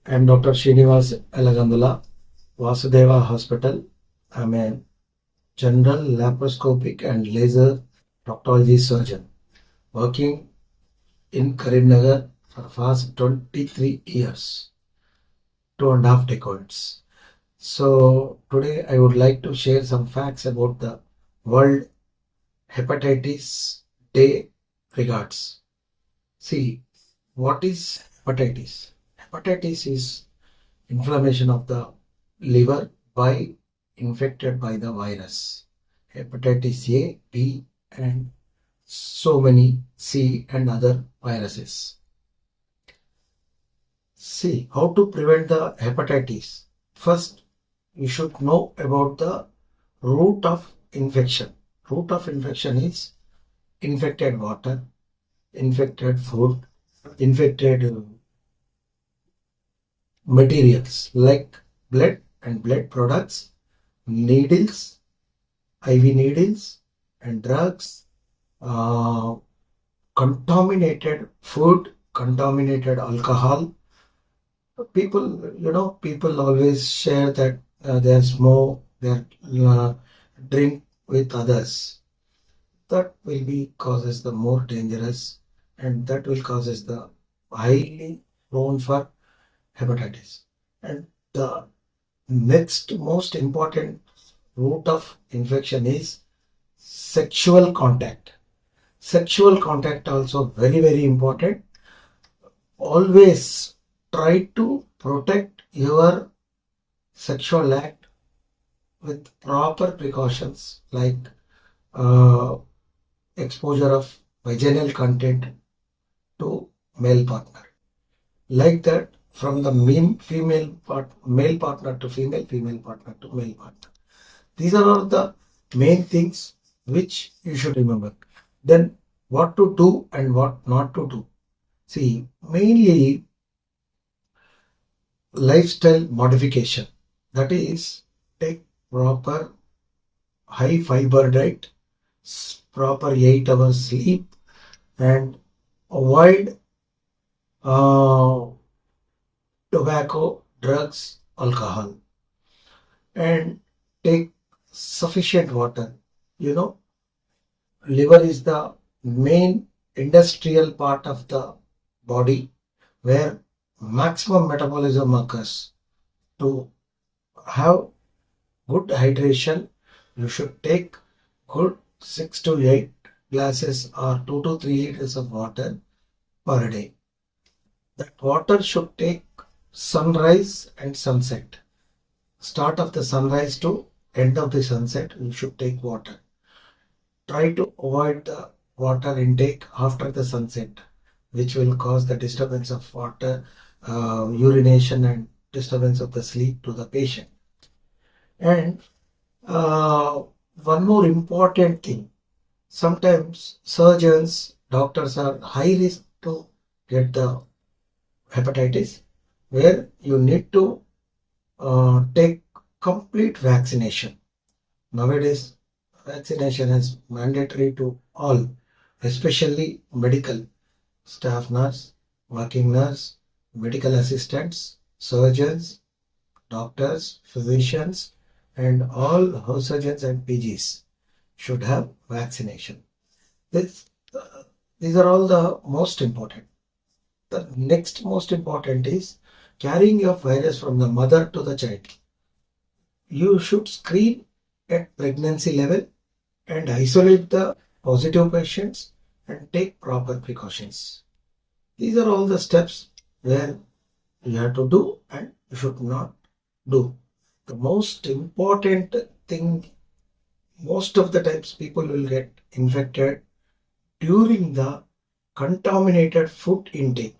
I am Dr. Srinivas Elagandula, Vasudeva Hospital. I am a general laparoscopic and laser proctology surgeon working in Karimnagar for past 23 years, 2.5 decades. So today I would like to share some facts about the World Hepatitis Day regards. See, what is hepatitis? Hepatitis is inflammation of the liver by infected by the virus. Hepatitis A, B, and so many C and other viruses. See, how to prevent the hepatitis? First, you should know about the route of infection. Route of infection is infected water, infected food, infected materials like blood and blood products, needles, IV needles, and drugs, uh, contaminated food, contaminated alcohol. People always share that they smoke, they drink with others. That will be causes the more dangerous, and that will causes the highly prone for hepatitis. And the next most important route of infection is sexual contact. Sexual contact also very very important. Always try to protect your sexual act with proper precautions like uh, exposure of vaginal content to male partner. Like that, from the male partner to female, female partner to male partner. These are all the main things which you should remember. Then what to do and what not to do. See, mainly lifestyle modification. That is, take proper high fiber diet, proper 8 hours sleep, and avoid uh, tobacco, drugs, alcohol, and take sufficient water. You know, liver is the main industrial part of the body where maximum metabolism occurs. To have good hydration, you should take good 6 to 8 glasses or 2 to 3 liters of water per day. That water should take sunrise and sunset. Start of the sunrise to end of the sunset, you should take water. Try to avoid the water intake after the sunset, which will cause the disturbance of water, urination, and disturbance of the sleep to the patient. And uh, one more important thing, sometimes surgeons, doctors are high risk to get the hepatitis, where you need to take complete vaccination. Nowadays, vaccination is mandatory to all, especially medical staff nurse, working nurse, medical assistants, surgeons, doctors, physicians, and all house surgeons and PGs should have vaccination. This, these are all the most important. The next most important is carrying of virus from the mother to the child. You should screen at pregnancy level and isolate the positive patients and take proper precautions. These are all the steps where you have to do and you should not do. The most important thing, most of the times people will get infected during the contaminated food intake.